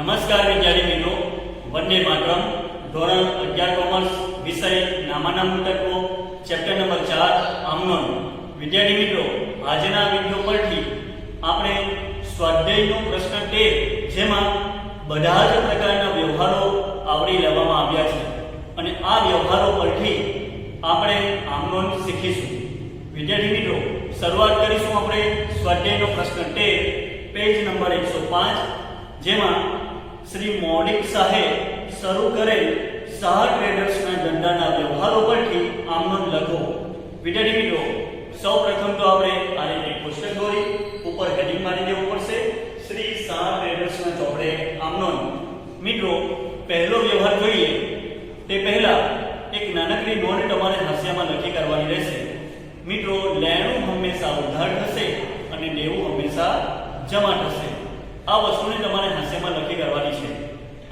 નમસ્કાર વિદ્યાર્થી મિત્રો, વંદે માતરમ. ધોરણ 11 કોમર્સ વિષય નામાના તત્વો ચેપ્ટર નંબર 4 આમનોન. વિદ્યાર્થી મિત્રો, આજના વિડિયો પરથી આપણે સ્વાધ્યાયનો પ્રશ્ન 13 જેમાં બધા જ પ્રકારના વ્યવહારો આવરી લેવામાં આવ્યા છે અને આ વ્યવહારો પરથી આપણે આમનોન શીખીશું. વિદ્યાર્થી મિત્રો, શરૂઆત કરીશું આપણે સ્વાધ્યાયનો પ્રશ્ન 13 પેજ નંબર 105 જેમાં શ્રી મૌલિક શાહે શરૂ કરેલ શાહ ટ્રેડર્સના ધંધાના વ્યવહારો પરથી આમનોન લખો. વિદ્યાર્થી મિત્રો, સૌપ્રથમ તો આપણે આ રીતે કોષ્ટક દોરી ઉપર હેડિંગ મારી દેવું પડશે. શ્રી શાહ ટ્રેડર્સના ચોપડે આમનોન. મિત્રો, પહેલો વ્યવહાર જોઈએ તે પહેલા એક નાનકડી નોંધ તમારે હાંસિયામાં લખી કરવાની રહેશે. મિત્રો, લેણું હંમેશા ઉધાર થશે અને દેવું હંમેશા જમા થશે. આ વસ્તુને તમારે હાંસિયામાં લખી કરવાની છે.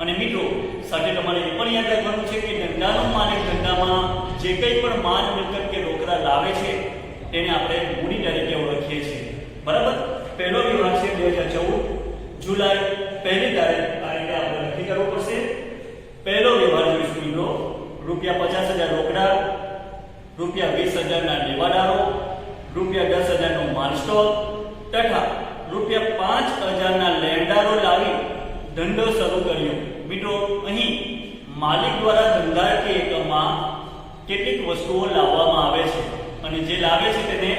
અને મિત્રો, સાથે તમારે એ પણ યાદ રાખવાનું છે કે ધંધાનો માલિક ધંધામાં જે કંઈ પણ માલ મિલકત કે રોકડા લાવે છે તેને આપણે મૂડી તરીકે ઓળખીએ છીએ. બરાબર? પહેલો વ્યવહાર છે 2014 જુલાઈ 1લી તારીખ. આ રીતે આપણે લખી કરવું પડશે. પહેલો વ્યવહાર જોઈશું મિત્રો, ₹50,000 રોકડા, ₹20,000 ના લેવાદારો, ₹10,000 નો માલ સ્ટોક તથા ₹5,000 ના લેણદારો લાવી ધંધો શરૂ કર્યો. મિત્રો, અહીં માલિક દ્વારા ધંધાકીય એકમમાં કેટલીક વસ્તુઓ લાવવામાં આવે છે અને જે લાવે છે તેને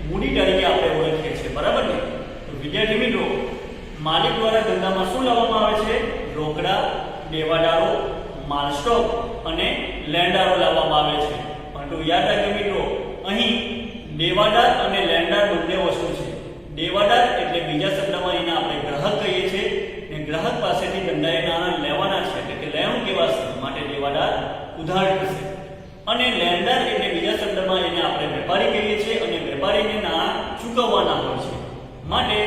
મૂડી તરીકે આપણે ઓળખીએ છીએ. બરાબર ને? તો વિદ્યાર્થી મિત્રો, માલિક દ્વારા ધંધામાં શું લાવવામાં આવે છે? રોકડા, દેવાદારો, માલ સ્ટોક અને લેણદારો લાવવામાં આવે છે. પરંતુ યાદ રાખજો મિત્રો, અહીં દેવાદાર અને લેણદાર બંને વસ્તુ છે. દેવાદાર એટલે બીજા શબ્દમાં એને આપણે ગ્રાહક કહીએ છીએ અને ગ્રાહક પાસેથી ધંધાએ નાણાં લેવાના છે એટલે કે લેણું કહેવાશે, માટે દેવાદાર ઉધાર થશે. અને લેણદાર એટલે બીજા શબ્દમાં એને આપણે વેપારી કહીએ છીએ અને વેપારીને નાણાં ચૂકવવાના હોય છે, માટે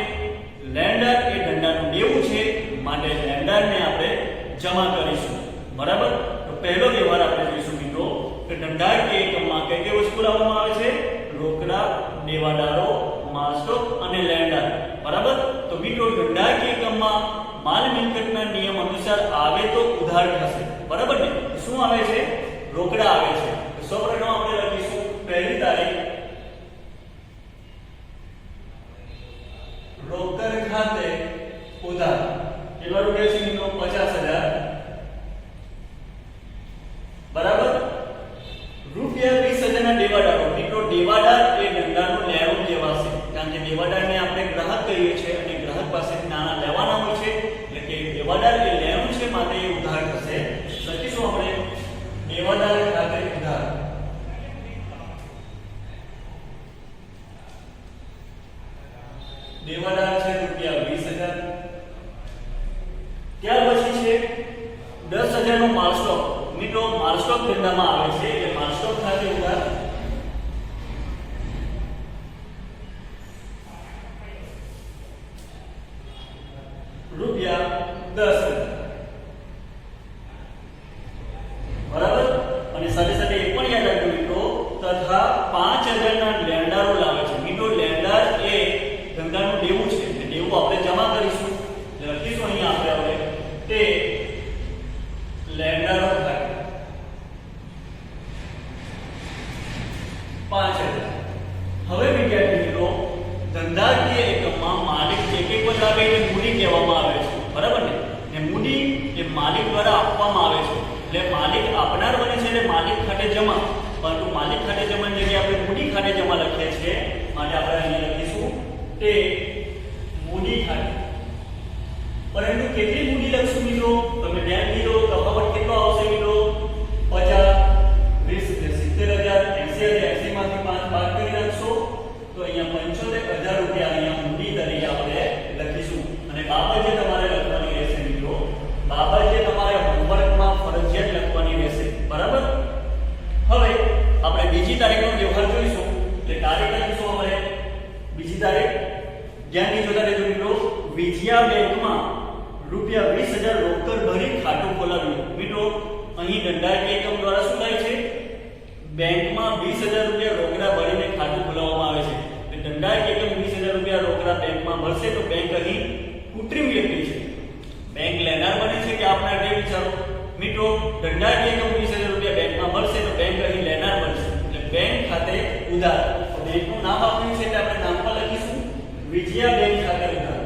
લેણદાર એ ધંધાનું દેવું છે, માટે લેણદારને આપણે જમા કરીશું. બરાબર? તો પહેલો વ્યવહાર આપણે જોઈશું મિત્રો કે ધંધાકીય એકમમાં કઈ કઈ વસ્તુ લાવવામાં આવે છે? રોકડા, દેવાદારો, માલ સ્ટોક અને લેણદાર. બરાબર? તો મિત્રો, ધંધાકીય એકમમાં માલ મિલકતના નિયમ અનુસાર આવે તો ઉધાર થશે. બરાબર ને? શું આવે છે? રોકડા આવે છે. તો સૌપ્રથમ આપણે લખીશું 1લી તારીખ રોકડ ખાતે ઉધાર. કેટલા રૂપિયા છે મિત્રો? 50,000. બરાબર? ₹20,000 ના દેવાદારો. મિત્રો, દેવાદાર એ ધંધાનું લેણું કહેવાશે, કારણ કે દેવાદારને આપણે ગ્રાહક કહીએ છીએ અને ગ્રાહક પાસેથી નાણાં લેવાના હોય છે એટલે કે દેવાદાર એ લેણું છે, માટે એ ઉધાર થશે. લખીશું આપણે દેવાદાર ખાતે ઉધાર. દેવાદાર છે ₹20,000. ત્યાર પછી છે 10,000 નો માલ સ્ટોક. મિત્રો, માલ સ્ટોક ધંધામાં આવે છે એટલે માલ સ્ટોક ખાતે ઉધાર. ₹10,000. બરાબર? અને સાથે સાથે એ પણ યાદ રાખજો મિત્રો, તથા 5,000 ના લેણદારો લાવે છે. મિત્રો, લેણદાર એ ધંધાનું દેવું છે એટલે દેવું આપણે જમા કરીશું. લખીશું અહીંયા આપણે તે લેણદારો થાય 5,000. હવે વિદ્યાર્થી મિત્રો, ધંધાકીય એકમમાં માલિક જે કંઈ પણ લાવે એને મૂડી કહેવામાં આવે છે. બરાબર ને? એ મૂડી એ માલિક દ્વારા આપવામાં આવે છે એટલે માલિક આપનાર બને છે એટલે માલિક ખાતે જમા. પરંતુ માલિક ખાતે જમાની જગ્યાએ આપણે મૂડી ખાતે જમા લખીએ છીએ, માટે આપણે અહીંયા લખીશું તે મૂડી ખાતે. પરંતુ કેટલી મૂડી લખશું મિત્રો? તમે ધ્યાન દીધો તફાવત કેટલો આવશે મિત્રો? 50, 20, 70,000, 80,000. 80 માંથી 5 બાદ કરી નાખશો તો અહીંયા 75,000 રૂપિયા અહીંયા મૂડી તરીકે આપણે લખીશું. અને બાબત જે તમારે લખવાની રહેશે મિત્રો, બાબત જે તમારે હોમવર્કમાં ફરજિયાત લખવાની રહેશે. બરાબર? હવે આપણે બીજી તારીખનો વ્યવહાર જોઈશું. એટલે તારીખ લખીશું આપણે બીજી તારીખ. ધ્યાનથી જોતા રહેજો મિત્રો. વિજયા બેંકમાં ₹20,000 રોકડ ભરી ખાતું ખોલાવ્યું. મિત્રો, અહીં ધંધાકીય એકમ દ્વારા શું થાય છે? બેંકમાં ₹20,000 રોકડા ભરીને ખાતું ખોલાવવામાં આવે છે. ધંધાકીય એકમ ₹20,000 રોકડા બેંકમાં ભરશે તો બેંક અહીં કૃત્રિમ વ્યક્તિ છે. બેંક લેનાર આપનાર બે વિચારો મિત્રો ધંધાકીય એકમ 20000 રૂપિયા બેંકમાં મળશે તો બેંક અહીં લેનાર બનશે એટલે બેંક ખાતે ઉધાર તો બેંકનું નામ આપ્યું છે એટલે આપણે નામ પર લખીશું વિજયા બેંક ખાતે ઉધાર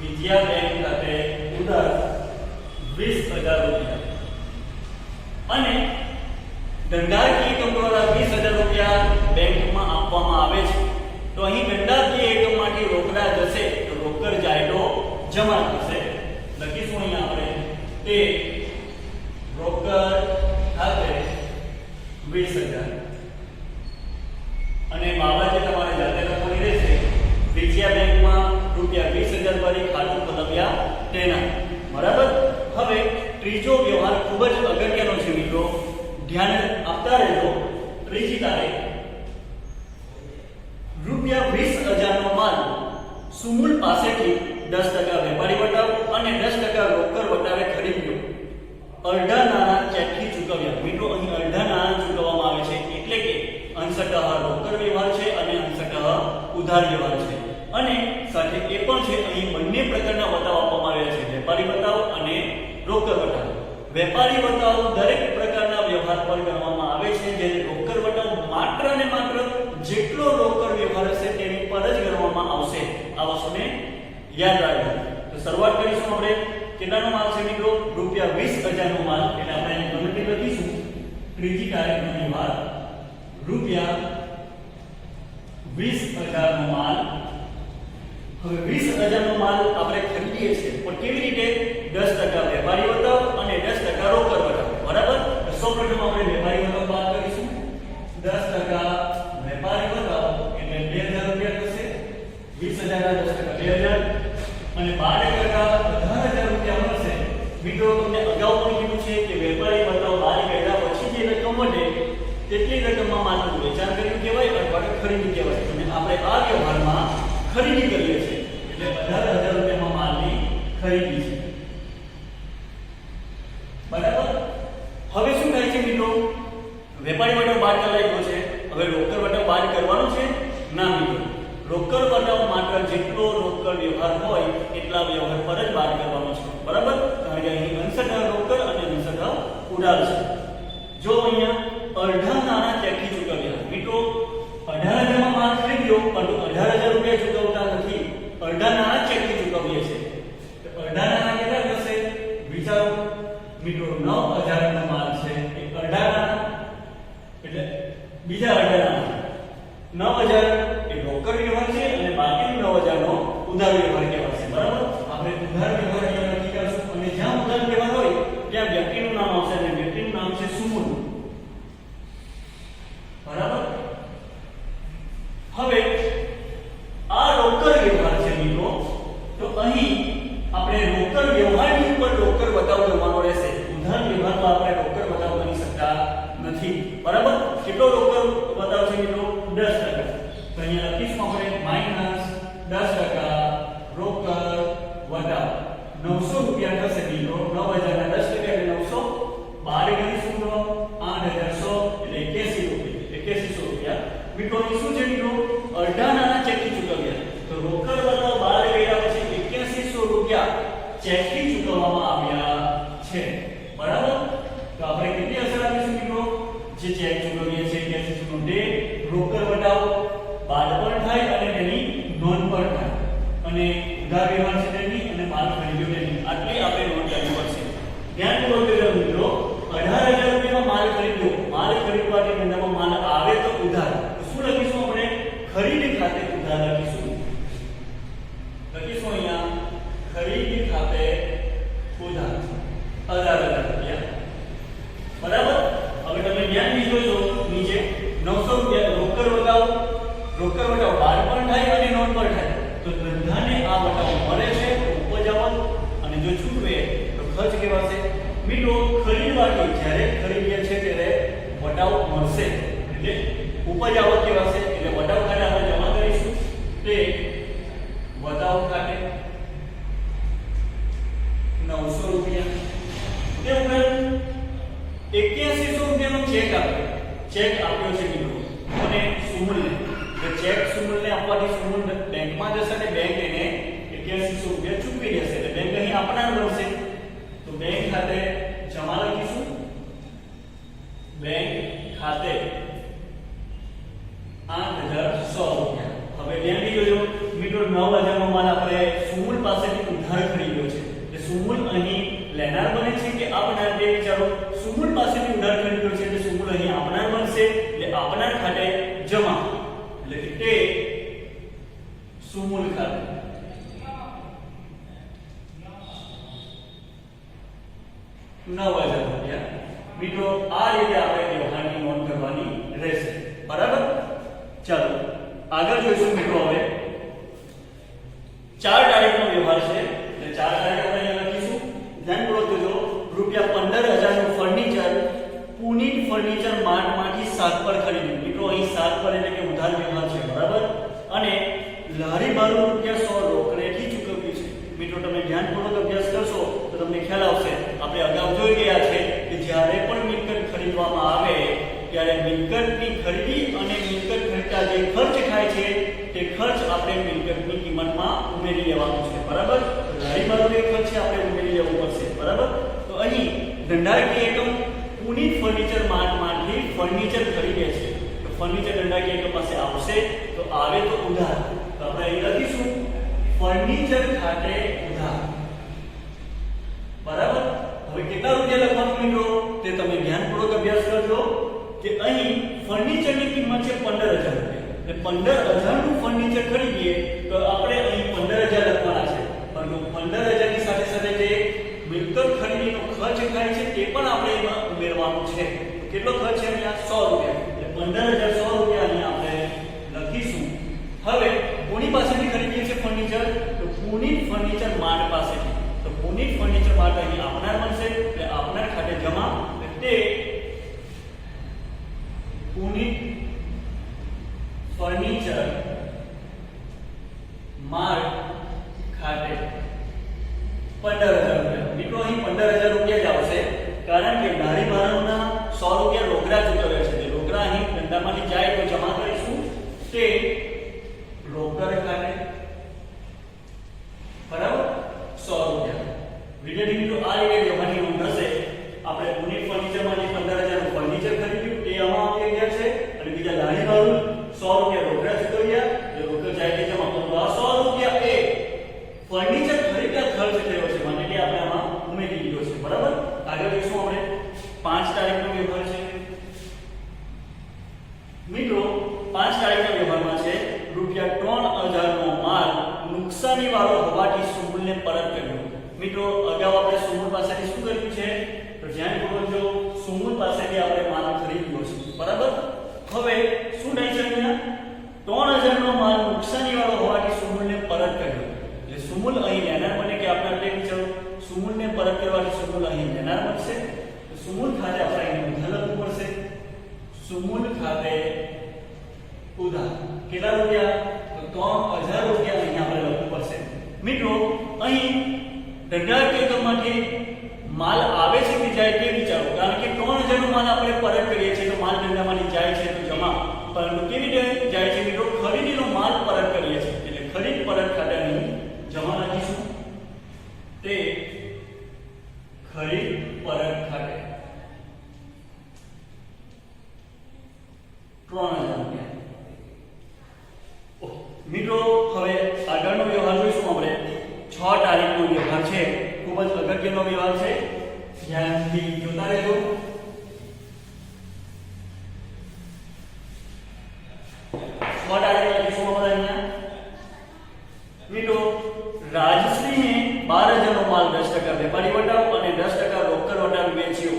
વિજયા બેંક ખાતે ઉધાર 20000 રૂપિયા અને ધંધાકીય એકમ દ્વારા 20000 રૂપિયા બેંકમાં આપવામાં આવે છે તો અહીં ધંધાકીય એકમમાંથી રોકડા જશે તો રોકડ જાય તો જમા થશે લખીશું અહીંયા આપણે તે રોકડ ખાતે 20000 અને બાબત જે તમારે જાતે લખવાની રહેશે વિજયા બેંકમાં રૂપિયા 20000 ભરી ખાતું ખોલાવ્યા તેના બરાબર હવે ત્રીજો વ્યવહાર ખૂબ જ અગત્યનો છે મિત્રો ધ્યાન આપતા રહેજો ત્રીજી તારીખ રૂપિયા 20000 નો માલ સુમુલ પાસેથી 10% વેપારી વટાવ અને 10% રોકડ વટાવે ખરીદ્યો અડધા નાણાં ચેકથી ચૂકવ્યા મિત્રો અહીં અડધા નાણાં ચૂકવવામાં આવે છે એટલે કે અંશતઃ રોકડ વ્યવહાર છે અને અંશતઃ ઉધાર વ્યવહાર છે અને સાથે એ પણ છે અહીં બંને પ્રકારના વટાવ આપવામાં આવ્યા છે વેપારી વટાવ અને રોકડ વટાવ વેપારી વટાવ દરેક પ્રકારના વ્યવહાર પર કરવામાં આવે છે જ્યારે રોકડ વટાવ માત્ર ને માત્ર જેટલો રોકડ વ્યવહાર હશે તેની પર જ ગણવામાં આવશે આ વસ્તુને યાદ રાખજો તો શરૂઆત કરીશું આપણે કેટલાનો માલ છે મિત્રો રૂપિયા 20000 નો માલ એટલે આપણે અહીં ગણતરી લખીશું ત્રીજી તારીખનો વ્યવહાર રૂપિયા 20000 નો માલ હવે 20000 નો માલ આપણે ખરીદીએ છીએ પણ કેવી રીતે 10% વેપારી વટાવ અને 10% રોકડ વટાવ બરાબર તો સૌપ્રથમ આપણે વેપારી વટાવ બાદ કરીશું 10% વેપારી વટાવ એટલે 2000 રૂપિયા થશે 20000 ના 10% 2000 અને 12% 18000 રૂપિયા મળશે મિત્રો તમને અગાઉ પણ કીધું છે કે વેપારી વટાવ બાદ કર્યા પછી જે રકમ વધે તેટલી રકમમાં માલનું વેચાણ કર્યું કહેવાય અથવા તો ખરીદી કહેવાય અને આપણે આ વ્યવહારમાં ખરીદી કરીએ છીએ એટલે 18000 રૂપિયામાં માલની ખરીદી છે બરાબર હવે શું થાય છે મિત્રો વેપારી વટાવ બાદ કરાયો છે હવે રોકડ વટાવ બાદ કરવાનો છે ના મિત્રો રોકડ વટાવ માત્ર જેટલો રોકડ વ્યવહાર હોય એટલા વ્યવહાર પર જ બાદ કરવાનો છે બરાબર કારણ કે અહીં અંશતઃ રોકડ અને અંશતઃ ઉધાર છે જો અહીંયા અડધા નાણાં ચેકથી ચૂકવ્યા મિત્રો 18000 માં માલ ખરીદ્યો પરંતુ 18000 રૂપિયા ચૂકવતા નથી અડધા નાણાં ચેકથી ચૂકવીએ છીએ તો અડધા નાણાં કેટલા થશે વિચારો મિત્રો 9000 નો માલ છે એ અડધા નાણાં એટલે બીજા અડધા નાણાં 9000 એ રોકડ વ્યવહાર છે અને બાકીનું 9000 નો ઉધાર વ્યવહાર કહેવાશે બરાબર આપણે ઉધાર વ્યવહાર અહીંયા નક્કી કરશું અને જ્યાં ઉધાર વ્યવહાર હોય ત્યાં વ્યક્તિનું નામ આવશે અને વ્યક્તિનું નામ છે સુમુલ બરાબર હવે આ રોકડ વ્યવહાર છે મિત્રો તો અહીં આપણે રોકડ વ્યવહારની ઉપર રોકડ વટાવ કરવાનો રહેશે ઉધાર વ્યવહારમાં આપણે રોકડ વટાવ કરી શકતા નથી બરાબર કેટલો રોકડ વટાવ છે મિત્રો 10% તો અહીંયા લખીશું આપણે -10% રોકડ વટાવ 900 રૂપિયા થશે મિત્રો 9000 ના 10% એટલે 900 12 ગણીશું તો 8100 એટલે 8100 રૂપિયા મિત્રો શું છે મિત્રો અડધા નાણાં ચેકથી ચૂકવ્યા તો રોકડ વટાવ 12 કર્યા પછી 8100 રૂપિયા ચેકથી ચૂકવવામાં આવ્યા છે બરાબર તો આપણે કેટલી અસર આપીશું મિત્રો જે ચેક ચૂકવીએ છીએ 8100 નો ડે રોકડ વટાવ બાદ પણ થાય અને તેની નોંધ પણ થાય અને ઉધાર વ્યવહાર છે તેની અને માલ ખરીદ્યો તેની આટલી આપણે નોંધ કરવી પડશે ધ્યાનપૂર્વક જોજો મિત્રો 18000 રૂપિયામાં માલ ખરીદ્યો માલ ખરીદવાથી ધંધામાં માલ આવે તો ઉધાર શું લખીશું આપણે ખરીદી ખાતે ઉધાર લખીશું અહીંયા ખરીદી ખાતે ઉધાર 18000 રૂપિયા બરાબર હવે તમે ધ્યાનથી જોજો નીચે 900 રૂપિયા રોકડ વટાવ બાદ પણ થાય અને નોંધ પણ થાય તો ધંધાને આ વટાવ મળે છે ઉપજ આવક અને જો છૂટવે તો ખર્ચ કહેવાશે મિત્રો ખરીદવાથી જ્યારે ખરીદીએ છે ત્યારે વટાવ મળશે એટલે ઉપજ આવક કહેવાશે એટલે વટાવ ખાતે આપણે જમા કરીશું તે વટાવ ખાતે 900 રૂપિયા તે ઉપરાંત 8100 રૂપિયાનો ચેક આપ્યો છે મિત્રો અને સુમુલને એટલે ચેક સુમુલને આપવાથી સુમુલ બેંકમાં જશે અને બેંક એને 8100 રૂપિયા ચૂકવી દેશે એટલે બેંક અહીં આપનાર બનશે તો બેંક ખાતે જમા લખીશું બેંક ખાતે 8100 રૂપિયા હવે ધ્યાનથી જોજો મિત્રો 9000 નો માલ આપણે સુમુલ પાસેથી ઉધાર ખરીદ્યો છે એટલે સુમુલ અહીં લેનાર બને છે કે આપનાર તે વિચારો સુમુલ પાસેથી ઉધાર ખરીદ્યો છે એટલે સુમુલ અહીં આપનાર બનશે એટલે આપનાર ખાતે જમા એટલે કે તે સુમુલ ખાતે 9000 રૂપિયા મિત્રો આ રીતે આપણે વ્યવહારની નોંધ કરવાની રહેશે બરાબર ચાલો આગળ જોઈશું મિત્રો હવે 4 તારીખનો વ્યવહાર છે એટલે 4 તારીખ આપણે અહીંયા લખીશું ધ્યાનપૂર્વક જોજો રૂપિયા 15000 નું ફર્નિચર પુનિત ફર્નિચર માર્ટમાંથી 7 પર ખરીદ્યું મિત્રો અહીં 7 પર એટલે કે ઉધાર વ્યવહાર છે બરાબર અને લારી ભાડું રૂપિયા 100 રોકડેથી ચૂકવ્યું છે મિત્રો તમે ધ્યાનપૂર્વક અભ્યાસ કરશો તો તમને ખ્યાલ આવશે આપણે અગાઉ જોઈ ગયા છે કે જ્યારે પણ મિલકત ખરીદવામાં આવે ત્યારે મિલકતની ખરીદી અને મિલકત ખરીદતા જે ખર્ચ થાય છે તે ખર્ચ આપણે મિલકતની કિંમતમાં ઉમેરી લેવાનો છે બરાબર લારી ભાડું એક ખર્ચ છે આપણે ઉમેરી લેવું પડશે બરાબર તો અહીં ધંધાકીય એકમ પુનિત ફર્નિચર માર્ટમાંથી ફર્નિચર ખરીદે છે તો ફર્નિચર ધંધાકીય એકમ પાસે આવશે તો આવે તો ઉધાર તો આપણે અહીં લખીશું ફર્નિચર ખાતે ઉધાર બરાબર હવે કેટલા રૂપિયા લખવાનું મિત્રો તે તમે ધ્યાનપૂર્વક અભ્યાસ કરજો કે અહીં ફર્નિચરની કિંમત છે 15000 રૂપિયા એટલે 15000 નું ફર્નિચર ખરીદીએ તો આપણે અહીં 15000 લખવાના છે પરંતુ 15000 ની સાથે સાથે જે મિલકત ખરીદીનો ખર્ચ થાય છે તે પણ આપણે એમાં ઉમેરવાનું છે કેટલો ખર્ચ છે અહીંયા 100 રૂપિયા એટલે 15100 રૂપિયા અહીંયા આપણે લખીશું હવે કોની પાસેથી ખરીદીએ છે ફર્નિચર તો પુનિત ફર્નિચર માર્ટ પાસેથી તો પુનિત ફર્નિચર માર્ટ અહીં આપનાર બનશે એટલે આપનાર ખાતે જમા તે પુનિત ફર્નિચર માર્ટ ખાતે 15000 રૂપિયા મિત્રો અહીં 15000 રૂપિયા જ આવશે કારણ કે લારી ભાડાના 100 રૂપિયા રોકડા ચૂકવ્યા છે તે રોકડા અહીં ધંધામાંથી જાય તો જમા કરીશું તે રોકડ ખાતે બરાબર 100 રૂપિયા વિદ્યાર્થી મિત્રો આ રીતે વ્યવહારની નોંધ હશે આપણે પુનિત ફર્નિચરમાંથી 15000 નું ફર્નિચર ખરીદ્યું તે આમાં આવી ગયા છે અને બીજા લારી ભાડું 100 રૂપિયા રોકડા ચૂકવ્યા જે રોકડ જાય કે જમા તો આ 100 રૂપિયા એ ફર્નિચર ખરીદતા ખર્ચ થયો છે મને કે આપણે આમાં ઉમેરી દીધો છે બરાબર આગળ જોઈશું આપણે 5 તારીખનો વ્યવહાર છે મિત્રો 5 તારીખના વ્યવહારમાં છે રૂપિયા 3000 નો માલ નુકસાની વાળો હોવાથી સુમુલને પરત કર્યો મિત્રો અગાઉ આપણે સુમુલ પાસેથી શું કર્યું છે તો ધ્યાનપૂર્વક જો સુમુલ પાસેથી આપણે માલ ખરીદ્યો છે બરાબર હવે શું થાય છે અહીંયા 3000 નો માલ નુકસાની વાળો હોવાથી સુમુલને પરત કર્યો એટલે સુમુલ અહીં લેનાર બને કે આપણા એટલે વિચારો સુમુલને પરત કરવાથી સુમુલ અહીં લેનાર બનશે તો સુમુલ ખાતે આપણે અહીં ઉધાર લખવું પડશે સુમુલ ખાતે ઉધાર કેટલા રૂપિયા તો 3000 રૂપિયા અહીં આપણે લખવું પડશે મિત્રો અહીં ધંધાકીય એકમમાંથી માલ આવે છે કે જાય તે વિચારો કારણ કે 3000 નો માલ આપણે પરત કરીએ છીએ તો માલ ધંધામાંથી જાય છે તો જમા પરંતુ કેવી રીતે જાય છે મિત્રો ખરીદીનો માલ પરત કરીએ છીએ એટલે ખરીદ પરત ખાતે અહીં જમા લખીશું તે ખરીદ પરત ખાતે 3000 રૂપિયા મિત્રો હવે આગળનો વ્યવહાર જોઈશું આપણે 6 તારીખનો વ્યવહાર છે ખૂબ જ અગત્યનો વ્યવહાર છે ધ્યાનથી જોતા રહેજો 6 તારીખ લખીશું આપણે અહીંયા મિત્રો રાજશ્રીને 12000 નો માલ 10% વેપારી વટાવ અને 10% રોકડ વટાવ વેચ્યો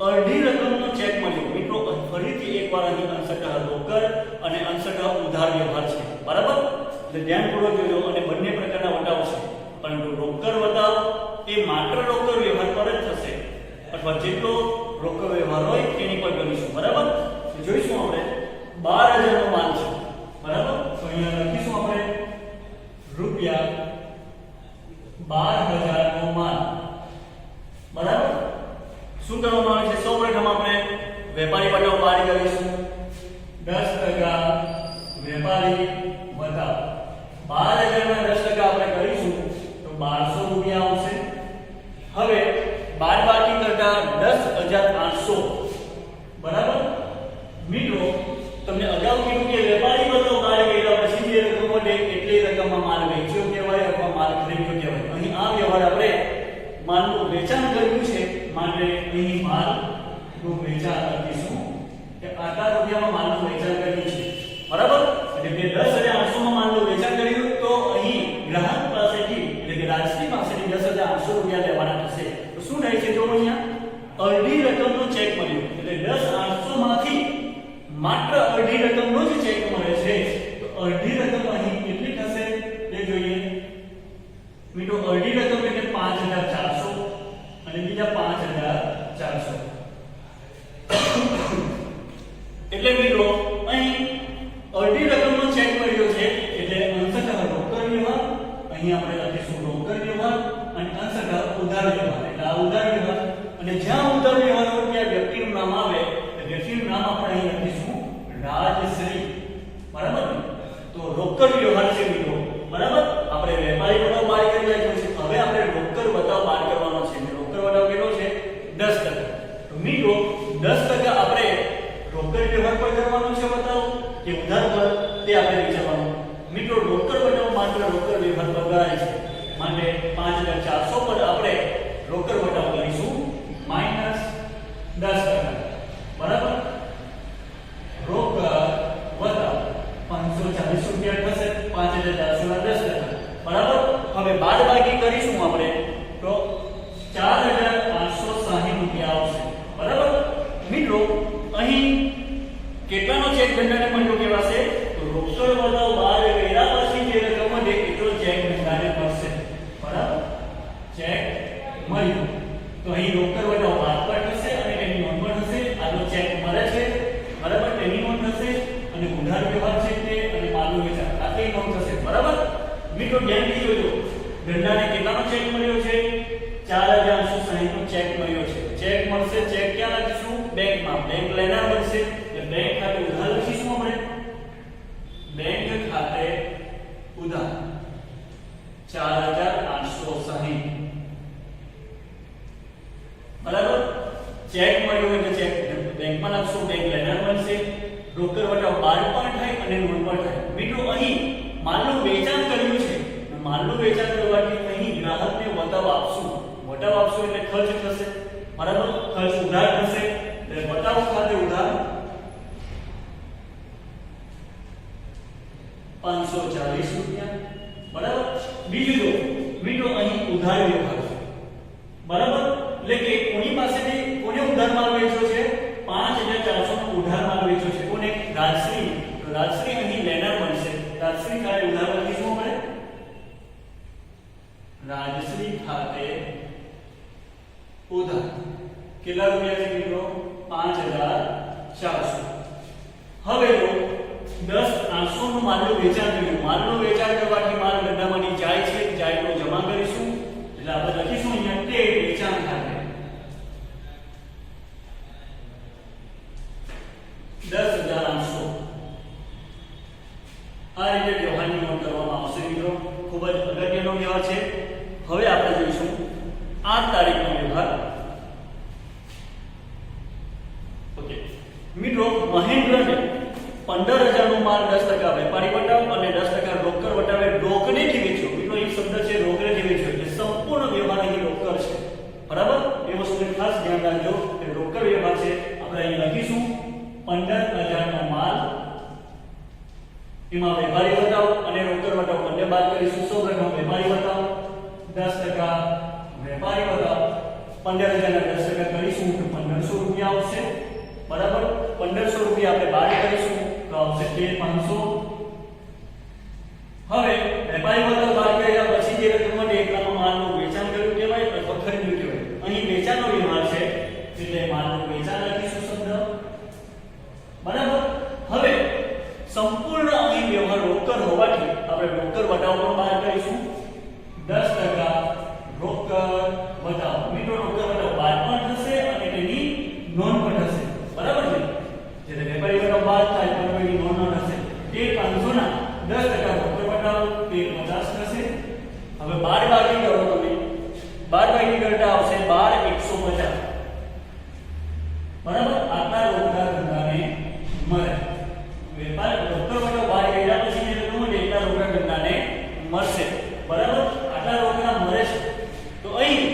અડધી રકમનો ચેક મળ્યો મિત્રો ફરીથી એકવાર અહીં 80% રોકડ અને 80% ઉધાર વ્યવહાર છે બરાબર એટલે ધ્યાનપૂર્વક જોજો અને બંને પ્રકારના વટાવ છે પરંતુ રોકડ વટાવ એ માત્ર રોકડ વ્યવહાર પર જ થશે અથવા જેટલો રોકડ વ્યવહાર હોય તેની પર ગણીશું બરાબર તો જોઈશું આપણે 12000 નો માલ છે બરાબર તો અહીંયા લખીશું આપણે રૂપિયા 12000 નો માલ બરાબર શું કરવામાં આવે છે સૌપ્રથમ આપણે વેપારી વટાવ બહાર કરીશું 10% વેપારી માલનું વેચાણ કર્યું છે માટે અહીં માલનું વેચાણ લખીશું કે આટલા રૂપિયામાં માલનું વેચાણ કર્યું છે બરાબર એટલે કે 10,800 માં માલનું વેચાણ કર્યું તો અહીં ગ્રાહક પાસેથી એટલે કે રાજશ્રી પાસેથી 10,800 રૂપિયા લેવાના થશે તો શું થાય છે જો અહીંયા અડધી રકમનો ચેક મળ્યો એટલે 10,800 માંથી માત્ર અડધી રકમનો જ ચેક મળે છે તો અડધી રકમ અહીં કેટલી થશે એ જોઈએ મિત્રો અડધી રકમ એટલે 5,400 અને બીજા 5,400 એટલે મિત્રો અહીં અડધી રકમનો ચેક મળ્યો છે એટલે અંશતઃ રોકડ વ્યવહાર અહીં આપણે લખીશું રોકડ વ્યવહાર અને અંશતઃ ઉધાર વ્યવહાર એટલે આ ઉધાર વ્યવહાર અને જ્યાં ઉધાર વ્યવહાર હોય ત્યાં વ્યક્તિનું નામ આવે તો વ્યક્તિનું નામ આપણે અહીં લખીશું રાજશ્રી બરાબર તો રોકડ વ્યવહાર છે મિત્રો બરાબર આપણે વેપારી બતાવ બહાર કરી નાખ્યો છે હવે આપણે રોકડ બતાવ બહાર કરવાનો છે રોકડ બતાવ કેટલો છે 10% તો મિત્રો 10% આપણે રોકડ વ્યવહાર પર કરવાનો છે બતાવ કે ઉધાર પર તે આપણે વિચારવાનું મિત્રો રોકડ બતાવ માત્ર રોકડ વ્યવહાર પર કરાય છે માટે 5,400 પર આપણે રોકડ બતાવ કરીશું -10% બરાબર રોકડ બતાવ 540 રૂપિયા થશે 5,400 ના 10% બરાબર હવે બાદબાકી કરીશું આપણે તો 4,560 રૂપિયા આવશે બરાબર મિત્રો અહીં કેટલાનો ચેક ધંધાને મળ્યો કહેવાશે તો રોકડ બતાવ બહાર કર્યા પછી જે રકમ મળે એટલો ચેક ધંધાને મળશે બરાબર ચેક મળ્યો તો અહીં રોકડ બતાવ બાદ પર થશે અને તેની નોંધ પણ થશે આનો ચેક મળે છે બરાબર તેની નોંધ થશે અને ઉધાર વ્યવહાર છે તે અને માલનું વેચાણ આ તે નોંધ થશે બરાબર મિત્રો ધ્યાનથી જોજો ધંધાને કેટલાનો ચેક મળ્યો છે 4,860 નો ચેક મળ્યો છે ચેક મળશે ચેક ક્યાં લખીશું બેંકમાં બેંક લેનાર મળશે એટલે બેંક ખાતે ઉધાર લખીશું આપણે બેંક ખાતે ઉધાર 4,860 બરાબર ચેક મળ્યો એટલે ચેક બેંકમાં લખશું બેંક લેનાર મળશે રોકડ વટાવ બાદ પણ થાય અને નોંધ પણ થાય મિત્રો અહીં માલનું વેચાણ કર્યું છે માલનું વેચાણ કરવાથી અહીં ગ્રાહકને વટાવ આપશું એટલે ખર્ચ થશે બરાબર ખર્ચ ઉધાર થશે એટલે વટાવ ખાતે ઉધાર 540 રૂપિયા બરાબર બીજું જો મિત્રો અહીં ઉધાર વ્યવહાર બરાબર એટલે કે કોની પાસેથી કોને ઉધાર માલ વેચ્યો છે 5,400 નો ઉધાર માલ વેચ્યો છે કોને રાજશ્રી તો રાજશ્રી અહીં લેનાર બનશે રાજશ્રી ખાતે ઉધાર લખીશું આપણે રાજશ્રી ખાતે ઉધાર કેટલા રૂપિયા છે મિત્રો 5,400 હવે જો 10,800 નું માલનું વેચાણ કર્યું માલનું વેચાણ કરવાથી માલ ધંધામાંથી જાય છે જાય તો જમા કરીશું એટલે આપણે લખીશું અહીંયા તે વેચાણ ખાતે 10,800 આ રીતે વ્યવહારની નોંધ કરવામાં આવશે મિત્રો ખૂબ જ અગત્યનો વ્યવહાર છે હવે આપણે જોઈશું 8 તારીખનો વ્યવહાર ઓકે મિત્રો મહેન્દ્રને 15,000 નો માલ 10% વેપારી વટાવ અને 10% રોકડ વટાવે રોકડેથી વેચ્યો મિત્રો એ શબ્દ છે રોકડેથી વેચ્યો એટલે સંપૂર્ણ વ્યવહાર અહીં રોકડ છે બરાબર એ વસ્તુને ખાસ ધ્યાન રાખજો કે રોકડ વ્યવહાર છે આપણે અહીં લખીશું 15,000 નો માલ એમાં વેપારી વટાવ અને રોકડ વટાવ બંને બાદ કરીશું સૌપ્રથમ વેપારી વટાવ 10% વેપારી વટાવ 15,000 ના 10% કરીશું તો 1,500 રૂપિયા આવશે બરાબર 1,500 રૂપિયા આપણે બાદ કરીશું તો આવશે 1,500 હવે વેપારી વટાવ બાદ કર્યા પછી જે રકમ મળે એટલામાં માલનું વેચાણ કર્યું કહેવાય અથવા ખરીદ્યું કહેવાય અહીં વેચાણનો વ્યવહાર છે એટલે માલનું વેચાણ લખીશું શબ્દ બરાબર હવે સંપૂર્ણ અહીં વ્યવહાર રોકડ હોવાથી આપણે રોકડ વટાવ પણ બહાર કરીશું 10% રોકડ વટાવ મિત્રો રોકડ વટાવ બાદ પણ થશે અને તેની નોંધ પણ થશે બરાબર છે એટલે વેપારી વટાવ બાદ થાય પણ એની નોંધ ન થશે તે 500 ના 10% રોકડ વટાવ તે 50 થશે હવે બાદબાકી કરો તમે બાદબાકી કરતા આવશે 12,150 બરાબર આટલા રોકડા ધંધાને મળે વેપાર રોકડ વટાવ બહાર કર્યા પછી જે રકમ મળે એટલા રોકડા ધંધાને મળશે બરાબર આટલા રોકડા મળે છે તો અહીં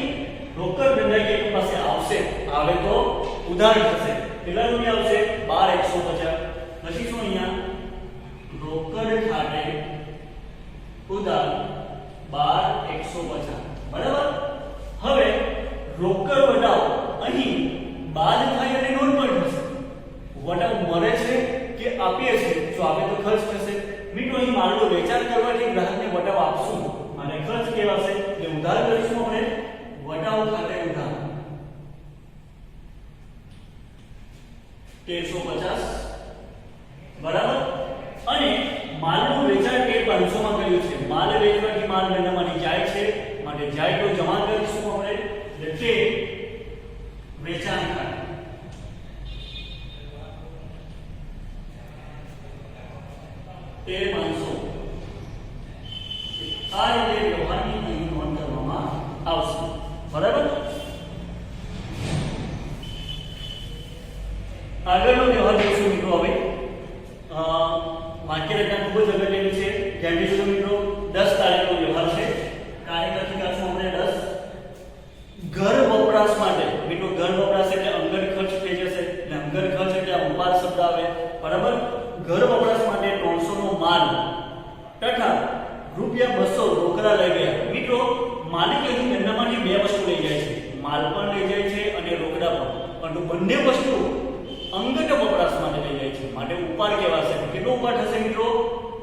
આવે તો ઉધાર થશે. કેટલા રૂપિયા આવશે? 12,150. પછી શું અહીંયા રોકડ ખાતે ઉધાર 12,150. બરાબર. હવે રોકડ વટાવ અહીં બાદ થાય અને નોંધ પણ થશે. વટાવ મળે છે કે આપીએ છે, જો આપે તો ખર્ચ થશે. મિત્રો અહીં માલનું વેચાણ કરવાથી ગ્રાહકને વટાવ આપશું અને ખર્ચ કહેવાશે. એટલે ઉધાર કરીશું આપણે વટાવ ખાતે ઉધાર 1350. બરાબર. અને માલનું વેચાણ 500 માં કર્યું છે. માલ વેચવાથી માલ ગણનામાંથી જાય છે, માટે જાય તો જમા કરીશું આપણે. એટલે વેચાણ ખાતે 13,500. આ રીતે વ્યવહારની અહીં નોંધ કરવામાં આવશે. બરાબર. આગળનો વ્યવહાર જોઈશું મિત્રો. હવે વાક્ય રચના ખૂબ જ અગત્યની છે. ધ્યાન દેજો મિત્રો. 10 તારીખનો વ્યવહાર છે. તારીખ લખી કાઢશું આપણે 10. ઘર વપરાશ માટે. મિત્રો ઘર વપરાશ એટલે અંગત ખર્ચ થઈ જશે. એટલે અંગત ખર્ચ એટલે ઉપહાર શબ્દ આવે. બરાબર. ઘર વપરાશ માટે 300 નો માલ તથા ₹200 રોકડા લઈ ગયા. મિત્રો માલિક અહીં ગણનામાંથી બે વસ્તુ લઈ જાય છે. માલ પણ લઈ જાય છે અને રોકડા પણ. પરંતુ બંને વસ્તુ અંગત વપરાશ માટે લઈ જાય છે, માટે ઉપાડ કહેવાશે. કેટલો ઉપાડ થશે મિત્રો?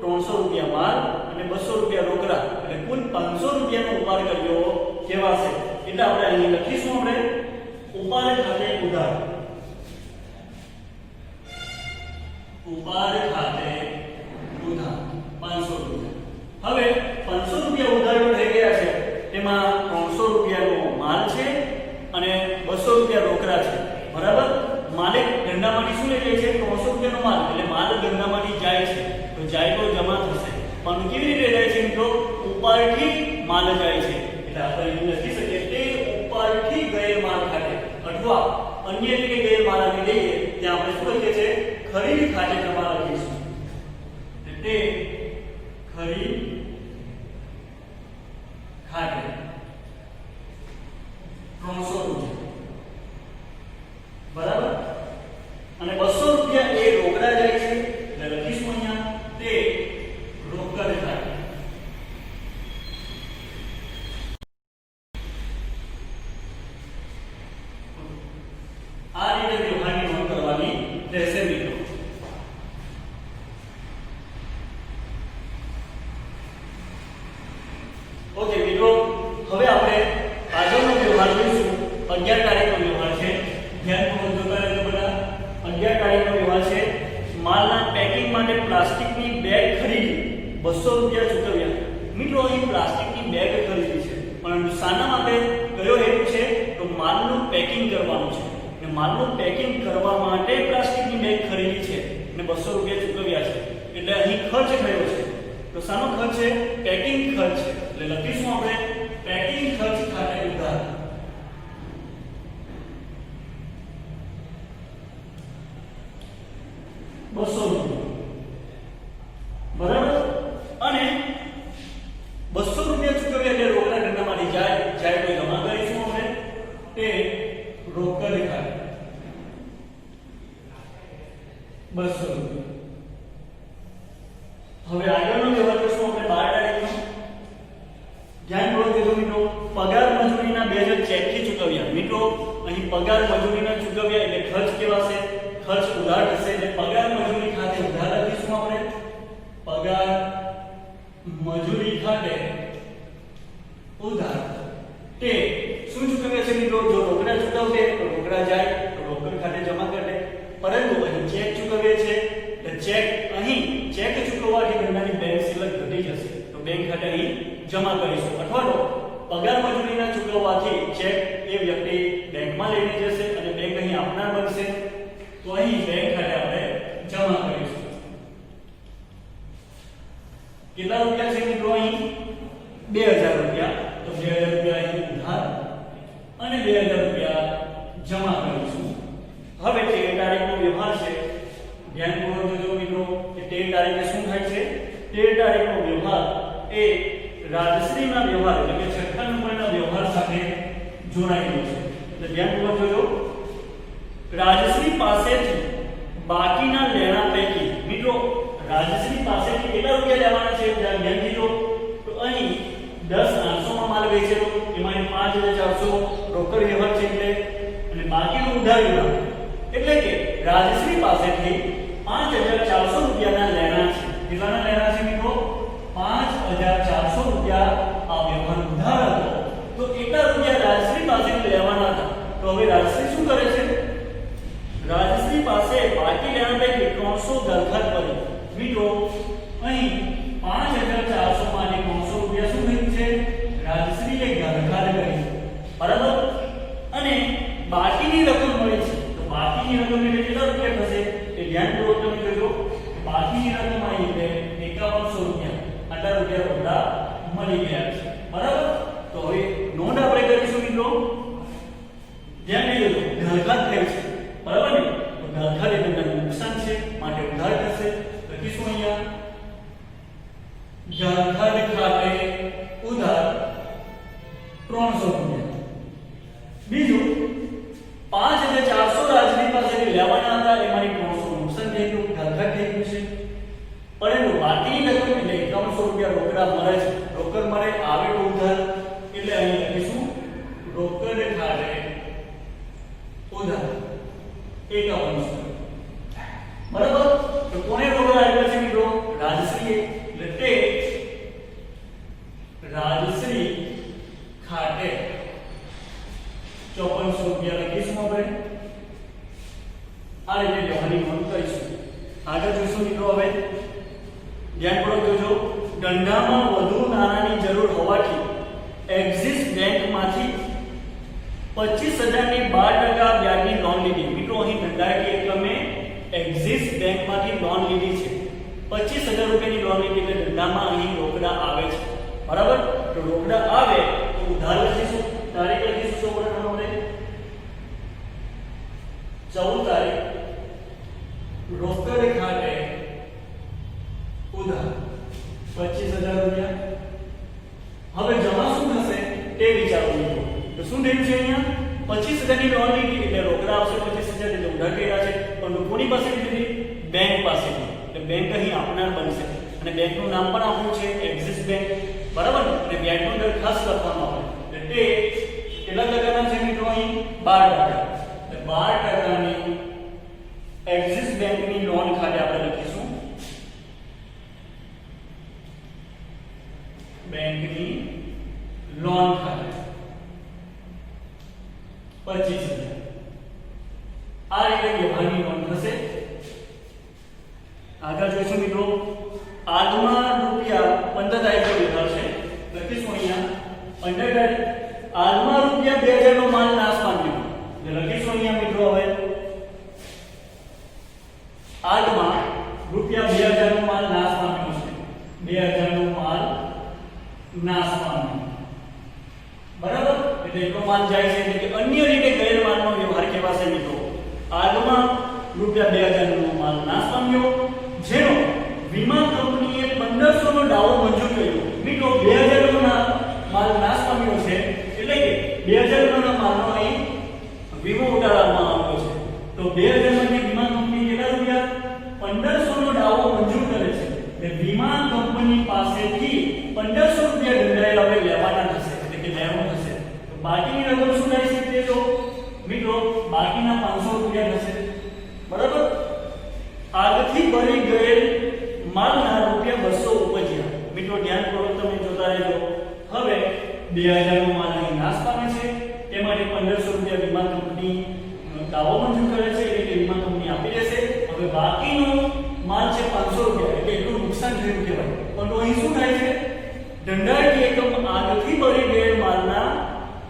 300 રૂપિયા માલ અને 200 રૂપિયા રોકડા, એટલે કુલ 500 રૂપિયાનો ઉપાડ કર્યો કહેવાશે. એટલે આપણે અહીં લખીશું આપણે ઉપાડ ખાતે ઉધાર. ઉપાડ ખાતે ઉધાર 500 રૂપિયા. હવે 500 રૂપિયા ઉધાર થઈ ગયા છે. તેમાં 300 રૂપિયાનો માલ છે અને 200 રૂપિયા રોકડા છે. બરાબર. માલિક ગણનામાંથી શું લઈ જાય છે? 300 રૂપિયાનો માલ. એટલે માલ ગણનામાંથી જાય છે, તો જાય તો જમા થશે. પણ કેવી રીતે જાય છે મિત્રો? ઉપાડથી માલ જાય છે. એટલે આપણે અહીં લખી શકીએ તે ઉપાડથી ગયેલ માલ ખાતે, અથવા અન્ય રીતે ગયેલ માલ આવી લઈએ ત્યાં આપણે શું લખીએ છીએ? ખરીદ ખાતે જમા લખીશું. તે ખરીદ ખાતે 300 રૂપિયા. બરાબર. અને 200 રૂપિયા એ રોકડા જાય છે. એટલે લખીશું અહીંયા તે રોકડ ખાતે. આ રીતે વ્યવહારની નોંધ કરવાની રહેશે મિત્રો. ઓકે મિત્રો, હવે આપણે આગળનો વ્યવહાર જોઈશું. 11 તારીખનો વ્યવહાર છે. ધ્યાનપૂર્વક જોતા રહેજો બધા. 11 તારીખનો વ્યવહાર છે. માલના પેકિંગ માટે પ્લાસ્ટિકની બેગ ખરીદી 200 રૂપિયા ચૂકવ્યા. મિત્રો અહીં પ્લાસ્ટિકની બેગ ખરીદી છે, પરંતુ શાના માટે? કયો હેતુ છે? તો માલનું પેકિંગ કરવાનું છે. અને માલનું પેકિંગ કરવા માટે પ્લાસ્ટિકની બેગ ખરીદી છે અને 200 રૂપિયા ચૂકવ્યા છે. એટલે અહીં ખર્ચ થયો છે. તો શાનો ખર્ચ છે? પેકિંગ ખર્ચ છે. એટલે લખીશું આપણે પેકિંગ ખર્ચ ખાતે ઉધાર 200 રૂપિયા. બરાબર. અને 200 રૂપિયા ચૂકવ્યા એટલે રોકડા ગણનામાંથી જાય તો જમા કરીશું આપણે તે રોકડ ખાતે 200 રૂપિયા. હવે આગળનો વ્યવહાર જોઈશું આપણે 12 તારીખનો. ધ્યાનપૂર્વક જોજો મિત્રો. પગાર મજૂરીના 2000 ચેકથી ચૂકવ્યા. મિત્રો અહીં પગાર મજૂરીના ચૂકવ્યા એટલે ખર્ચ કહેવાશે. ખર્ચ ઉધાર થશે. એટલે પગાર મજૂરી ખાતે ઉધાર લખીશું આપણે. પગાર મજૂરી ખાતે ઉધાર તે શું ચૂકવ્યા છે મિત્રો? જો રોકડા ચૂકવશે તો રોકડા જાય તો રોકડ ખાતે જમા કરે. પરંતુ અહીં ચેક ચૂકવે છે એટલે ચેક અહીં ચેક ચૂકવવાથી ગણનાની બેંક સિલક ઘટી જશે, તો બેંક ખાતે અહીં જમા કરીશું. અથવા તો પગાર મજૂરીના ચૂકવવાથી ચેક એ વ્યક્તિ બેંકમાં લઈને જશે અને બેંક અહીં આપનાર બનશે, તો અહીં બેંક ખાતે આપણે જમા કરીશું. કેટલા રૂપિયા છે મિત્રો? અહીં 2000 રૂપિયા. તો 2000 રૂપિયા અહીં ઉધાર અને 2000 રૂપિયા જમા કરીશું. હવે 13 તારીખનો વ્યવહાર છે. ધ્યાનપૂર્વક જોજો મિત્રો કે 13 તારીખે શું થાય છે? 13 તારીખનો વ્યવહાર એ રાજશ્રીના વ્યવહાર એટલે કે છઠ્ઠા નંબરના વ્યવહાર સાથે જોડાયેલો છે. એટલે ધ્યાનપૂર્વક જોજો. રાજશ્રી પાસેથી બાકીના લેણા પૈકી મિત્રો રાજશ્રી પાસેથી કેટલા રૂપિયા લેવાના છે ધ્યાન દીધો તો અહીં 10,800 માં માલ વેચેલો એમાં 5,400 રોકડ વ્યવહાર છે એટલે અને બાકીનું ઉધાર વ્યવહાર એટલે કે રાજશ્રી પાસેથી 5,400 રૂપિયાના લેણા છે કેટલાના લેણા છે મિત્રો 5,400 રૂપિયા આ વ્યવહાર ઉધાર હતો તો કેટલા રૂપિયા રાજશ્રી પાસેથી લેવાના હતા તો હવે રાજશ્રી શું કરે છે રાજશ્રી પાસે બાકી લેણા પૈકી 300 દરખાસ્ત કરી મિત્રો અહીં 5,400 માંથી 300 રૂપિયા શું થયું છે રાજશ્રીએ દરખાસ્ત કરી બરાબર અને બાકીની રકમ મળી છે તો બાકીની રકમ એટલે કેટલા રૂપિયા થશે એ ધ્યાનપૂર્વક તમે જોજો બાકીની રકમ આવી છે 5100 રૂપિયા આટલા રૂપિયા રોકડા મળી ગયા છે બરાબર તો હવે નોંધ આપણે કરીશું મિત્રો ધ્યાન દેજો દરખાસ્ત થઈ છે બરાબર ને તો દરખાસ્ત એટલે નુકસાન છે માટે ઉધાર થશે લખીશું અહીંયા દરખાસ્ત ખાતે ઉધાર 300 રૂપિયા બીજું 5,400 રાજશ્રી પાસેથી લેવાના હતા એમાંથી 300 નુકસાન થઈ ગયું દરખાસ્ત થઈ ગયું છે પરંતુ બાકીની રકમ એટલે 5100 રૂપિયા રોકડા મળે છે રોકડ મળે આવે તો ઉધાર એટલે અહીં લખીશું રોકડ ખાતે ઉધાર 5100 બરાબર તો કોને રોકડા આપ્યા છે મિત્રો રાજશ્રીએ એટલે તે રાજશ્રી ખાતે 5400 રૂપિયા લખીશું આપણે આ રીતે વ્યવહારની નોંધ કરીશું આગળ જોઈશું મિત્રો હવે ધ્યાનપૂર્વક જોજો ધંધામાં વધુ નાણાંની જરૂર હોવાથી એક્સિસ બેંકમાંથી 25,000 ની 12% વ્યાજની લોન લીધી મિત્રો અહીં ધંધાકીય એકમે એક્સિસ બેંકમાંથી લોન લીધી છે 25,000 રૂપિયાની લોન લીધી એટલે ધંધામાં અહીં રોકડા આવે છે બરાબર તો રોકડા આવે તો ઉધાર લખીશું તારીખ લખીશું સૌપ્રથમ આપણે 14 તારીખ રોકડ ખાતે ઉધાર 25,000 રૂપિયા હવે જમા શું થશે તે વિચારો મિત્રો તો શું થયું છે અહીંયા 25,000 ની લોન લીધી એટલે રોકડા આવશે 25,000 એટલે ઉધાર કર્યા છે પણ કોની પાસેથી લીધી બેંક પાસેથી એટલે બેંક અહીં આપનાર બનશે અને બેંકનું નામ પણ આપ્યું છે એક્સિસ બેંક બરાબર ને અને વ્યાજનો દર ખાસ લખવામાં આવે એટલે તે કેટલા ટકાના છે મિત્રો અહીં 12% એટલે 12% ની એક્સિસ બેંકની લોન ખાતે આપણે લખીશું બેંકની લોન ખાતે 25,000 આ રીતે વ્યવહારની નોંધ થશે આગળ જોઈશું મિત્રો આજમાં રૂપિયા 15 તારીખે વ્યવહાર છે લખીશું અહીંયા 15 તારીખ આજમાં રૂપિયા 2000 નો માલ નાશ પામ્યો એટલે લખીશું અહીંયા મિત્રો હવે આજમાં રૂપિયા 2000 નો માલ નાશ પામ્યો છે 2000 નો માલ નાશ પામ્યો બરાબર એટલે એટલો માલ જાય છે એટલે કે અન્ય રીતે ગયેલ માલનો વ્યવહાર કહેવાશે મિત્રો આજમાં રૂપિયા 2000 નો માલ નાશ પામ્યો જેનો વીમા કંપનીએ 1500 નો દાવો મંજૂર કર્યો મિત્રો 2000 નો માલ નાશ પામ્યો છે એટલે કે 2000 નો માલનો અહીં વીમો ઉતારવામાં આવ્યો છે તો 2000 માંથી વીમા કંપની કેટલા રૂપિયા 1500 નો દાવો મંજૂર કરે છે એટલે વીમા કંપની પાસેથી 1500 રૂપિયા દંડાયેલા હવે લેવાના થશે એટલે કે લેવાનું થશે તો બાકીની રકમ શું થાય છે તે જો મિત્રો બાકીના 500 રૂપિયા થશે બરાબર આગથી ભરી ગયેલ માલના રૂપિયા 200 ઉપજ્યા મિત્રો ધ્યાનપૂર્વક તમે જોતા રહેજો હવે 2000 નો માલ અહીં નાશ પામે છે તેમાંથી 1500 રૂપિયા વીમા કંપની દાવો મંજૂર કરે છે એટલે કે વીમા કંપની આપી દેશે હવે બાકીનો માલ છે 500 રૂપિયા એટલે એટલું નુકસાન થયું કહેવાય પણ અહીં શું થાય છે ધંધાકીય એકમ આગથી ભરી ગયેલ માલના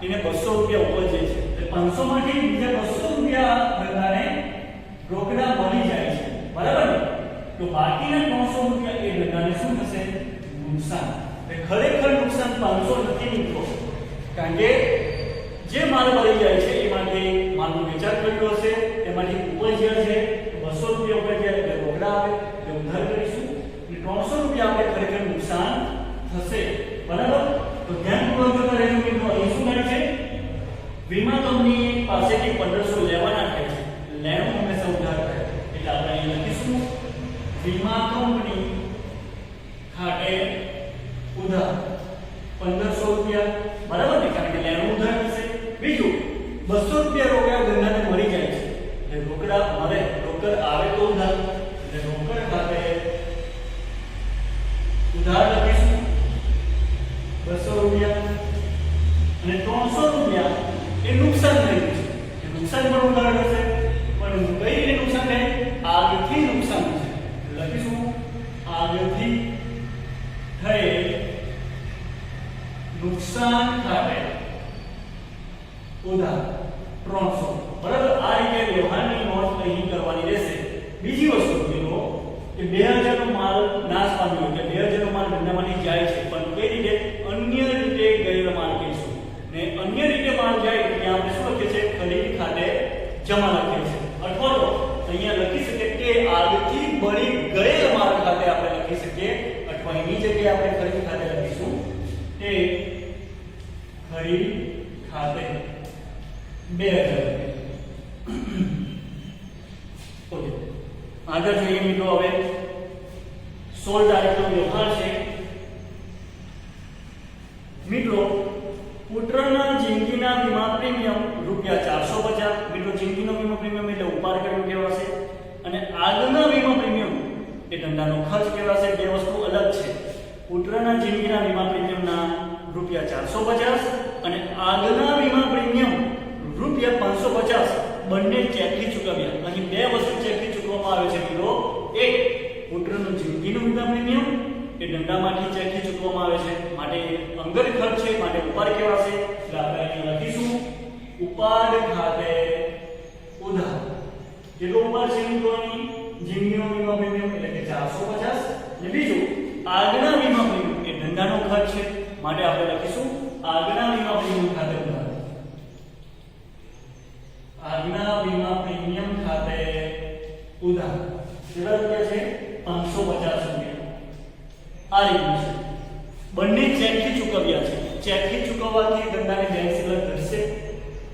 એને 200 રૂપિયા ઉપજે છે એટલે 500 માંથી બીજા 200 રૂપિયા ધંધાને રોકડા મળી જાય છે બરાબર ને તો બાકીના 300 રૂપિયા એ ધંધાને શું થશે નુકસાન એટલે ખરેખર નુકસાન 500 નથી મિત્રો કારણ કે જે માલ મળી જાય છે એમાંથી માલનું વેચાણ કર્યું હશે એમાંથી ઉપજ્યા છે 200 રૂપિયા ઉપજ્યા એટલે રોકડા આવે એટલે ઉધાર કરીશું એટલે 300 રૂપિયા આપણે ખરેખર નુકસાન થશે બરાબર તો ધ્યાનપૂર્વક જોતા રહેજો મિત્રો અહીં શું થાય છે વીમા કંપની પાસેથી 1500 લેવાના થાય છે વીમા કંપની ખાતે ઉધાર 1500 રૂપિયા, બરાબર ને, કારણ કે લેણું ઉધાર થશે. બીજું 200 રૂપિયા રોકડા ધંધાને મળી જાય છે, એટલે રોકડા મળે, રોકડ આવે તો ઉધાર, એટલે રોકડ ખાતે ઉધાર લખીશું 200 રૂપિયા. અને 300 રૂપિયા એ નુકસાન થયું છે, એ નુકસાન પણ ઉધાર થશે, પણ કઈ રીતે નુકસાન થાય? આગથી નુકસાન છે, લખીશું આગથી થઈ નુકસાન ખાતે ઉધાર 300, બરાબર. આ રીતે વ્યવહારની નોંધ અહીં કરવાની રહેશે. બીજી વસ્તુ જુઓ કે 2000 નો માલ નાશ પામ્યો, કે 2000 નો માલ ધંધામાંથી જાય છે, પણ કઈ રીતે? અન્ય રીતે ગયેલો માલ કહીશું, ને અન્ય રીતે માલ જાય એટલે આપણે શું લખીએ છીએ? ખરીદી ખાતે જમા લખીએ છીએ, અથવા તો અહીંયા લખી શકીએ કે આગથી બળી ગયેલ માલ ખાતે આપણે લખી શકીએ, અથવા એની જગ્યાએ આપણે ખરીદી ખાતે લખીશું તે ખરીદ ખાતે 2000. ઓકે, આગળ જોઈએ મિત્રો. હવે 16 તારીખનો વ્યવહાર છે મિત્રો. પુત્રના જિંદગીના વીમા પ્રીમિયમ ₹450. મિત્રો જિંદગીનો વીમા પ્રીમિયમ એટલે ઉપાડ કર્યો કહેવાશે, અને આગળના વીમા પ્રીમિયમ એ ધંધાનો ખર્ચ કહેવાશે. બે વસ્તુ અલગ છે. પુત્રના જિંદગીના વીમા પ્રીમિયમના ₹450 અને આગળના વીમા પ્રીમિયમ ₹550 બંને ચેકથી ચૂકવ્યા. અહીં બે વસ્તુ ચેકથી ચૂકવવામાં આવે છે મિત્રો. એક, પુત્રનું જિંદગીનું વીમા પ્રીમિયમ એ ધંધામાંથી ચેકથી ચૂકવવામાં આવે છે, માટે અંગત ખર્ચ છે, માટે ઉપાડ કહેવાશે. એટલે આપણે અહીં લખીશું ઉપાડ ખાતે ઉધાર. કેટલો ઉપાડ છે મિત્રો? અહીં જિંદગીનો વીમા પ્રીમિયમ એટલે કે 450, અને બીજું આગળના વીમા પ્રીમિયમ એ ધંધાનો ખર્ચ છે, માટે આપણે લખીશું આગળના વીમા પ્રીમિયમ ખાતે ઉધાર. આગળના વીમા પ્રીમિયમ ખાતે ઉધાર કેટલા રૂપિયા છે? 550 રૂપિયા. આ રીતનું છે. બંને ચેકથી ચૂકવ્યા છે. ચેકથી ચૂકવવાથી ધંધાને બેંક સિલક ઘટશે,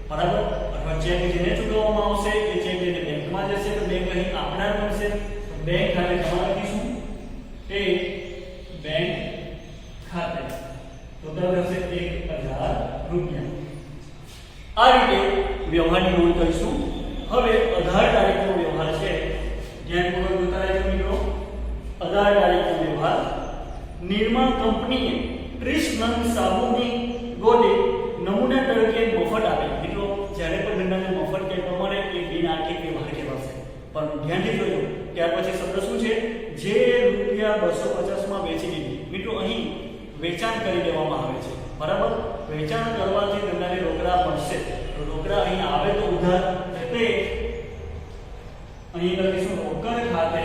બરાબર, અથવા ચેક જેને ચૂકવવામાં આવશે એ ચેક જેને બેંકમાં જશે તો બેંક અહીં આપનાર બનશે, તો બેંક ખાતે જમા લખીશું તે બેંક ખાતે ટોટલ રહેશે 1000 રૂપિયા. આ રીતે વ્યવહારની નોંધ કરીશું. હવે 18 તારીખનો વ્યવહાર છે, ધ્યાનપૂર્વક જોતા રહેજો મિત્રો. 18 તારીખનો વ્યવહાર. નિર્મા કંપનીએ 30 નંગ સાબુની ગોળી નમૂના તરીકે મફત આપે. મિત્રો જ્યારે પણ ધંધાને મફત કહેવામાં મળે એ બિન આર્થિક વ્યવહાર કહેવાશે, પણ ધ્યાનથી જોજો. ત્યાર પછી શબ્દ શું છે? જે ₹250 માં વેચી દીધી. મિત્રો અહીં વેચાણ કરી દેવામાં આવે છે, બરાબર. વેચાણ કરવાથી ધંધાને રોકડા મળશે, તો રોકડા અહીં આવે તો ઉધાર, એટલે અહીં લખીશું રોકડ ખાતે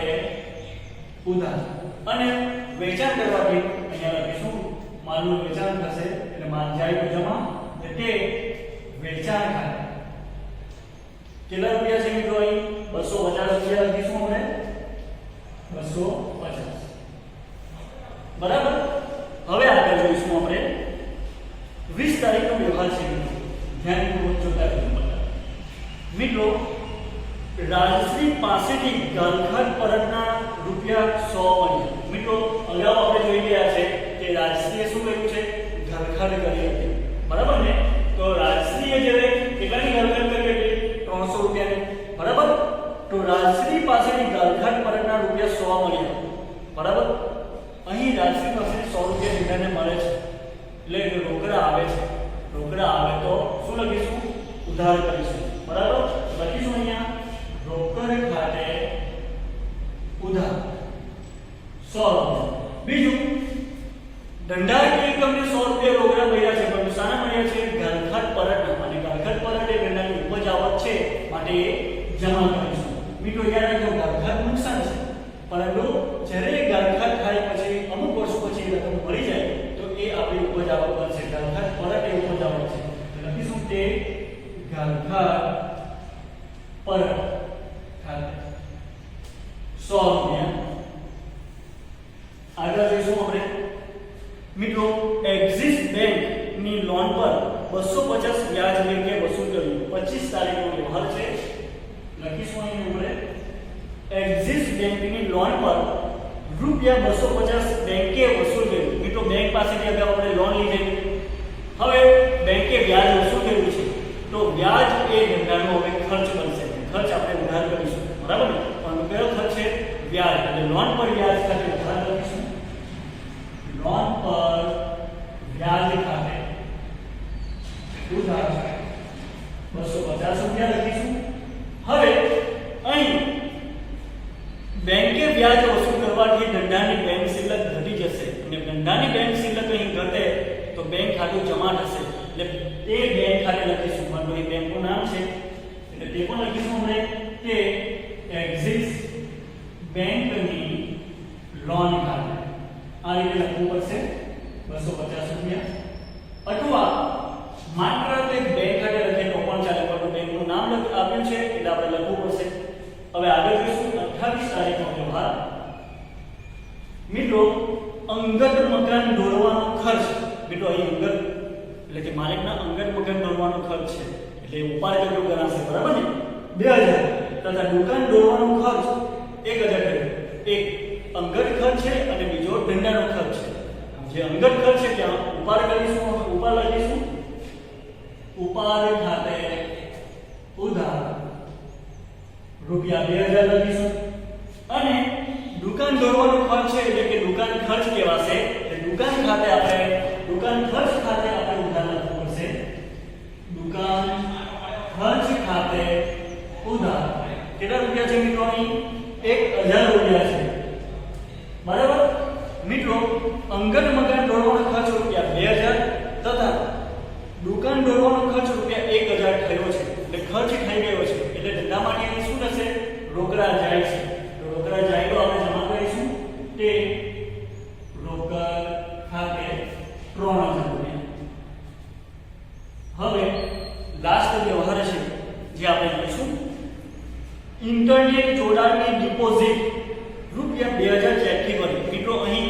ઉધાર. અને વેચાણ કરવાથી અહીંયા લખીશું માલનું વેચાણ થશે, એટલે માલ જાય તો જમા, એટલે વેચાણ ખાતે. કેટલા રૂપિયા છે મિત્રો? અહીં 250 રૂપિયા લખીશું આપણે, 250, બરાબર. હવે આગળ જોઈશું આપણે 20 તારીખનો વ્યવહાર છે મિત્રો. ધ્યાનપૂર્વક જોતા રહેજો મિત્રો. રાજશ્રી પાસેથી ગાલખાત પરતના ₹100 મળ્યા. મિત્રો અગાઉ આપણે જોઈ ગયા છે કે રાજશ્રીએ શું કર્યું છે? ગાલખાત કરી હતી, બરાબર ને. તો રાજશ્રીએ જ્યારે કેટલાની ગાલખાત કરી હતી? 300 રૂપિયાની, બરાબર. તો રાજશ્રી પાસેથી ગાલખાત પરતના ₹100 મળ્યા, બરાબર. અહીં રાજશ્રી પાસે 100 રૂપિયા ધંધાને મળે છે, એટલે રોકડા આવે છે. રોકડા આવે તો શું લખીશું? ઉધાર કરીશું, બરાબર. લખીશું અહીંયા રોકડ ખાતે ઉધાર 100. બીજું, ધંધાકીય એકમને 100 રૂપિયા રોકડા મળ્યા છે, પણ શાના મળ્યા છે? ગાલખાત પરતના. અને ગાલખાત પરત એ ધંધાની ઉપજ આવક છે, માટે એ જમા કરીશું. મિત્રો યાદ રાખજો, ગાલખાત નુકસાન છે, પરંતુ જ્યારે ગાલખાત થાય પછી અમુક વર્ષો પછી રકમ મળી જાય તો એ આપણી ઉપજ આવક બનશે. ગાલખાત પરત એ ઉપજ આવક છે, લખીશું તે ગાલખાત પરત ખાતે 100 રૂપિયા. આગળ જઈશું આપણે મિત્રો. એક્સિસ બેંક ની લોન પર 250 વ્યાજ લેકે વસૂલ કર્યું. 25 તારીખનો વ્યવહાર છે, લખીશું અહીં આપણે એક્સિસ બેંક ની લોન પર રૂપિયા 250 બેંકે વસૂલ કર્યું. મિત્રો બેંક પાસેથી અગાઉ આપણે લોન લીધેલી, હવે બેંકે વ્યાજ વસૂલ કર્યું છે, તો વ્યાજ એ ધંધાનો હવે ખર્ચ બનશે. ખર્ચ આપણે ઉધાર કરીશું, બરાબર ને? પણ કયો ખર્ચ છે? વ્યાજ. એટલે લોન પર વ્યાજ ખાતે ઉધાર કરીશું. લોન પર વ્યાજ ખાતે ઉધાર 250 રૂપિયા લખીશું. હવે અહીં બેંકે વ્યાજ વસૂલ કરવાથી ધંધાની બેંક શિલ્લક ઘટી જશે, અને ધંધાની બેંક શિલ્લક અહીં ઘટે તો બેંક ખાતું જમા થશે. એટલે એ બેંક ખાતે લખીશું. માનો એ બેંકનું નામ છે એટલે તે પણ લખીશું આપણે કે એક્સિસ બેંકની લોન ખાતે. આ રીતે લખવું પડશે 250 રૂપિયા. અથવા માત્ર તે બેંક ખાતે લખે તો પણ ચાલે, પણ બેંકનું નામ આપ્યું છે એટલે આપણે લખવું પડશે. હવે આગળ જોઈશું 28 તારીખનો વ્યવહાર. મિત્રો અંગત મકાન દોરવાનો ખર્ચ. મિત્રો અહીં અંગત એટલે કે માલિકના અંગત મકાન દોરવાનો ખર્ચ છે એટલે ઉપાડ કેટલો ગણાશે, બરાબર ને? 2000. તથા દુકાન દોરવાનો ખર્ચ 1000 થયો. એક અંગત ખર્ચ છે અને બીજો ધંધાનો ખર્ચ છે. જે અંગત ખર્ચ છે ત્યાં ઉપાડ કરીશું, ઉપાડ લખીશું. ઉપાડ ખાતે ઉધાર રૂપિયા 2000 લખીશું. અને દુકાન દોરવાનો ખર્ચ છે એટલે કે દુકાન ખર્ચ કહેવાશે. એટલે દુકાન ખાતે આપણે દુકાન ખર્ચ ખાતે આપણે ઉધાર લખવું પડશે. દુકાન ખર્ચ ખાતે ઉધાર કેટલા રૂપિયા છે મિત્રો? અહીં 1000 રૂપિયા છે, બરાબર? મિત્રો અંગત મકાન દોરવાનો ખર્ચ રૂપિયા 2000 તથા દુકાન દોરવાનો ખર્ચ રૂપિયા 1000 થયો છે. એટલે ખર્ચ થઈ ગયો છે એટલે ધંધા માટે અહીં શું થશે? રોકડા જાય છે. તો રોકડા જાય તો આપણે જમા કરીશું તે રોકડ ખાતે 3000 રૂપિયા. હવે લાસ્ટ વ્યવહાર છે જે આપણે જોઈશું. ઇન્ટરનેટ જોડાણની ડિપોઝિટ રૂપિયા 2000 ચેકથી ભરી. મિત્રો અહીં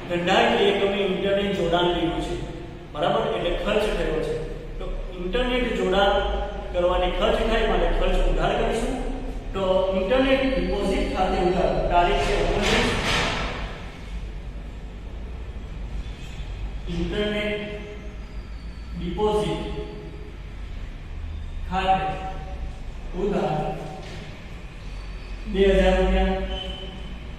ધંધાકીય એકમે ઇન્ટરનેટ જોડાણ લીધું છે, બરાબર? એટલે ખર્ચ થયો છે. તો ઇન્ટરનેટ જોડાણ કરવાની ખર્ચ થાય માટે ખર્ચ ઉધાર કરીશું. તો ઇન્ટરનેટ ડિપોઝિટ ખાતે ઉધાર તારીખ છે 19. ઇન્ટરનેટ ડિપોઝિટ ખાતે ઉધાર 2000 રૂપિયા.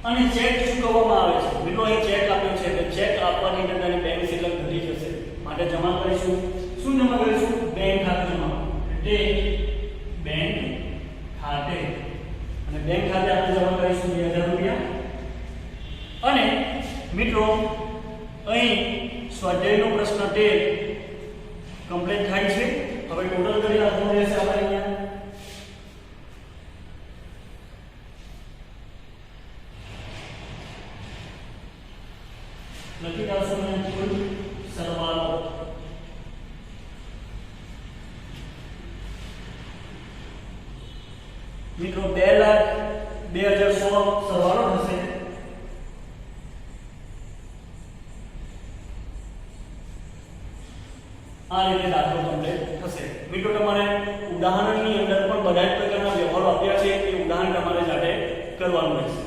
અને ચેક ચૂકવવામાં આવે છે. મિત્રો અહીં ચેક આપ્યો છે એટલે ચેક આપવાની ધંધાની બેંક શિલ્લક ઘટી જશે માટે જમા કરીશું. શું જમા કરીશું? બેંક ખાતે જમા. એટલે બેંક ખાતે, અને બેંક ખાતે આપણે જમા કરીશું 2000 રૂપિયા. અને મિત્રો અહીં સ્વાધ્યાયનો પ્રશ્ન 13 કમ્પ્લીટ થાય છે. હવે ટોટલ કરી નાખવાનું રહેશે આપણે અહીંયા. લખી દઉં છું કુલ સરવાળો. મિત્રો 2,02,100 સરવાળો થશે. આ રીતે દાખલો કમ્પ્લીટ થશે. મિત્રો તમારે ઉદાહરણની અંદર પણ બધા જ પ્રકારના વ્યવહારો આપ્યા છે એ ઉદાહરણ તમારે જાતે કરવાનું રહેશે.